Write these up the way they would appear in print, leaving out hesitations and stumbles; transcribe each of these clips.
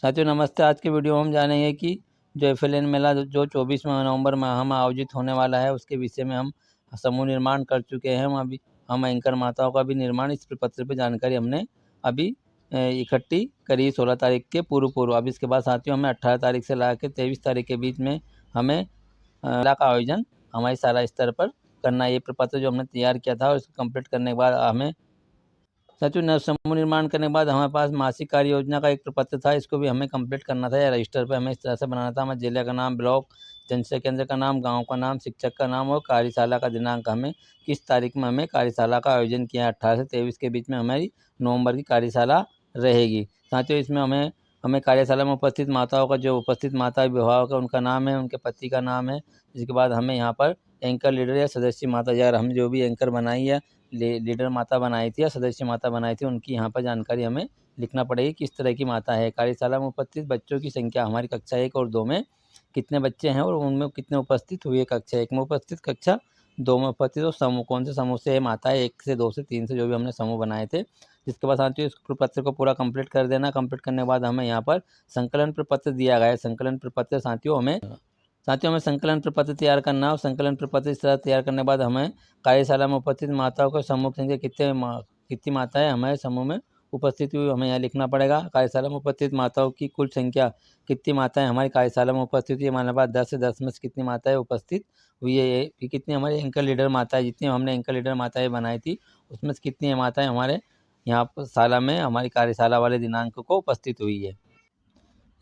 साथियों नमस्ते। आज की वीडियो में हम जानेंगे कि जो एफएलएन मेला जो 24 नवंबर में हम आयोजित होने वाला है उसके विषय में हम समूह निर्माण कर चुके हैं। हम एंकर माताओं का भी निर्माण इस प्रपत्र पे जानकारी हमने अभी इकट्ठी करी 16 तारीख के पूर्व। अब इसके बाद साथियों हमें 18 तारीख से ला के 23 तारीख के बीच में हमें मेला का आयोजन हमारी शाला स्तर पर करना है। ये प्रपत्र जो हमने तैयार किया था और इसको कंप्लीट करने के बाद हमें साथियों समूह निर्माण करने के बाद हमारे पास मासिक कार्य योजना का एक प्रपत्र था। इसको भी हमें कंप्लीट करना था या रजिस्टर पे हमें इस तरह से बनाना था। हमें जिले का नाम, ब्लॉक, जनसेवा केंद्र का नाम, गांव का नाम, शिक्षक का नाम और कार्यशाला का दिनांक, हमें किस तारीख में हमें कार्यशाला का आयोजन किया है। 18 से 23 के बीच में हमारी नवंबर की कार्यशाला रहेगी। साथियों इसमें हमें हमें कार्यशाला में उपस्थित माताओं का जो उपस्थित माता अभिभावक है उनका नाम है, उनके पति का नाम है। इसके बाद हमें यहाँ पर एंकर लीडर या सदस्य माता, यार हम जो भी एंकर बनाई है, लीडर माता बनाई थी या सदस्य माता बनाई थी, उनकी यहाँ पर जानकारी हमें लिखना पड़ेगी किस तरह की माता है। कार्यशाला में उपस्थित बच्चों की संख्या, हमारी कक्षा 1 और 2 में कितने बच्चे हैं और उनमें कितने उपस्थित हुए। कक्षा 1 में उपस्थित, कक्षा 2 में उपस्थित और समूह कौन से समूह से माता है, 1 से 2 से 3 से जो भी हमने समूह बनाए थे। जिसके बाद साथियों इस प्रपत्र को पूरा कंप्लीट कर देना। कंप्लीट करने के बाद हमें यहाँ पर संकलन प्रपत्र दिया गया है। संकलन प्रपत्र साथियों हमें संकलन प्रपत्र तैयार करना और संकलन प्रपत्र इस तरह तैयार करने के बाद हमें कार्यशाला में उपस्थित माताओं को समूह की संख्या कितनी माताएं हमारे समूह में उपस्थित हुई हमें यहाँ लिखना पड़ेगा। कार्यशाला में उपस्थित माताओं की कुल संख्या कितनी माताएं हमारी कार्यशाला में उपस्थित हुई। हमारे पास 10 से 10 में से कितनी माताएं उपस्थित हुई है। ये कितनी हमारी एंकर लीडर माताएं, जितनी हमने एंकर लीडर माताएं बनाई थी उसमें से कितनी माताएं हमारे यहाँ पर शाला में हमारी कार्यशाला वाले दिनांक को उपस्थित हुई है।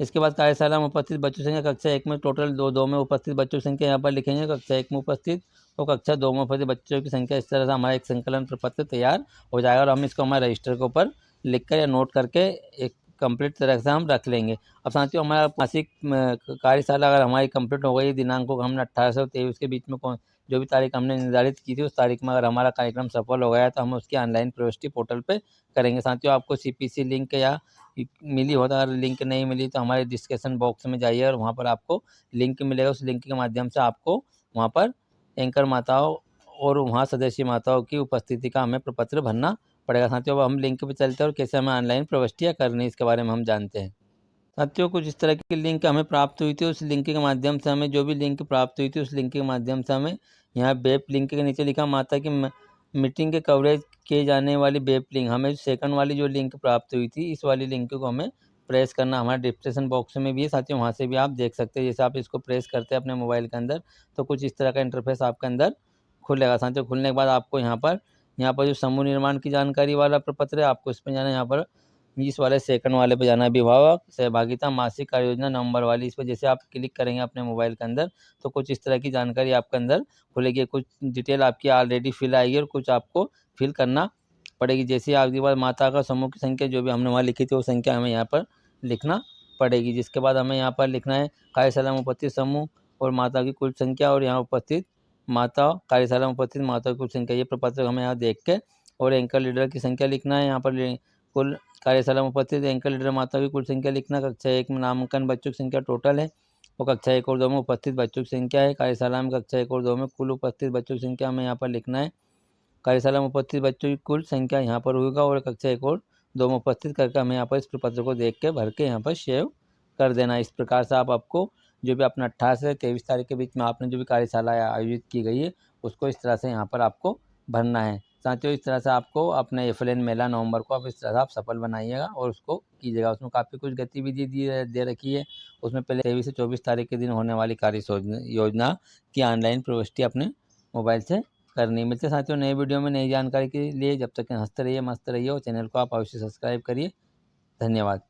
इसके बाद कार्यशाला में उपस्थित बच्चों की संख्या, कक्षा 1 में टोटल दो में उपस्थित बच्चों की संख्या यहाँ पर लिखेंगे। कक्षा 1 में उपस्थित और कक्षा 2 में उपस्थित बच्चों की संख्या, इस तरह से हमारा एक संकलन प्रपत्र तैयार हो जाएगा और हम इसको हमारे रजिस्टर के ऊपर लिख कर या नोट करके एक कंप्लीट तरह से हम रख लेंगे। अब साथियों हमारा मासिक कार्यशाला अगर हमारी कंप्लीट हो गई, दिनांकों को हमने 18 से 23 के बीच में जो भी तारीख हमने निर्धारित की थी उस तारीख में अगर हमारा कार्यक्रम सफल हो गया तो हम उसकी ऑनलाइन प्रविष्टि पोर्टल पे करेंगे। साथियों आपको सीपीसी लिंक या मिली हो, अगर लिंक नहीं मिली तो हमारे डिस्क्रिप्शन बॉक्स में जाइए और वहाँ पर आपको लिंक मिलेगा। उस लिंक के माध्यम से आपको वहाँ पर एंकर माताओं और वहाँ सदस्य माताओं की उपस्थिति का हमें प्रपत्र भरना पड़ेगा। साथियों अब हम लिंक पे चलते हैं और कैसे हमें ऑनलाइन प्रविष्टियाँ करनी है इसके बारे में हम जानते हैं। साथियों कुछ इस तरह की लिंक हमें प्राप्त हुई थी। उस लिंक के माध्यम से हमें जो भी लिंक प्राप्त हुई थी उस लिंक के माध्यम से हमें यहाँ वेब लिंक के नीचे लिखा माता की मीटिंग के कवरेज किए जाने वाली वेब लिंक, हमें सेकंड वाली जो लिंक प्राप्त हुई थी इस वाली लिंक को हमें प्रेस करना। हमारे डिस्क्रिप्शन बॉक्स में भी है साथियों, वहाँ से भी आप देख सकते हैं। जैसे आप इसको प्रेस करते हैं अपने मोबाइल के अंदर तो कुछ इस तरह का इंटरफेस आपके अंदर खुलेगा। साथियों खुलने के बाद आपको यहाँ पर जो समूह निर्माण की जानकारी वाला प्रपत्र है आपको इस पर जाना है। यहाँ पर इस वाले सेकंड वाले पे जाना है, अभिभावक सहभागिता मासिक कार्य योजना नवंबर वाली। इस पर जैसे आप क्लिक करेंगे अपने मोबाइल के अंदर तो कुछ इस तरह की जानकारी आपके अंदर खुलेगी। कुछ डिटेल आपकी ऑलरेडी फिल आएगी और कुछ आपको फिल करना पड़ेगी। जैसे आपके पास माता का समूह की संख्या जो भी हमने वहाँ लिखी थी वो संख्या हमें यहाँ पर लिखना पड़ेगी। जिसके बाद हमें यहाँ पर लिखना है कार्यशाला में उपस्थित समूह और माता की कुल संख्या और यहाँ उपस्थित माता, कार्यशाला में उपस्थित माता की कुल संख्या। ये प्रपत्र हमें यहाँ देख के और एंकर लीडर की संख्या लिखना है। यहाँ पर कुल कार्यशाला में उपस्थित एंकर लीडर माता की कुल संख्या लिखना। कक्षा 1 में नामांकन बच्चों की संख्या टोटल है और कक्षा 1 और 2 में उपस्थित बच्चों की संख्या है। कार्यशाला में कक्षा 1 और 2 में कुल उपस्थित बच्चों की संख्या हमें यहाँ पर लिखना है। कार्यशाला में उपस्थित बच्चों की कुल संख्या यहाँ पर होगा और कक्षा 1 और 2 में उपस्थित करके हमें यहाँ पर इस प्रपत्र को देख के भर के यहाँ पर सेव कर देना। इस प्रकार से आपको जो भी अपना 18 से 23 तारीख के बीच में आपने जो भी कार्यशाला आयोजित की गई है उसको इस तरह से यहाँ पर आपको भरना है। साथियों इस तरह से आपको अपने एफएलएन मेला नवंबर को आप इस तरह से आप सफल बनाइएगा और उसको कीजिएगा। उसमें काफ़ी कुछ गतिविधि दे रखी है। उसमें पहले 23 से 24 तारीख के दिन होने वाली कार्य योजना की ऑनलाइन प्रविष्टि अपने मोबाइल से करनी। मिलते साथियों नई वीडियो में नई जानकारी के लिए। जब तक हंसते रहिए, मस्त रहिए और चैनल को आप अवश्य सब्सक्राइब करिए। धन्यवाद।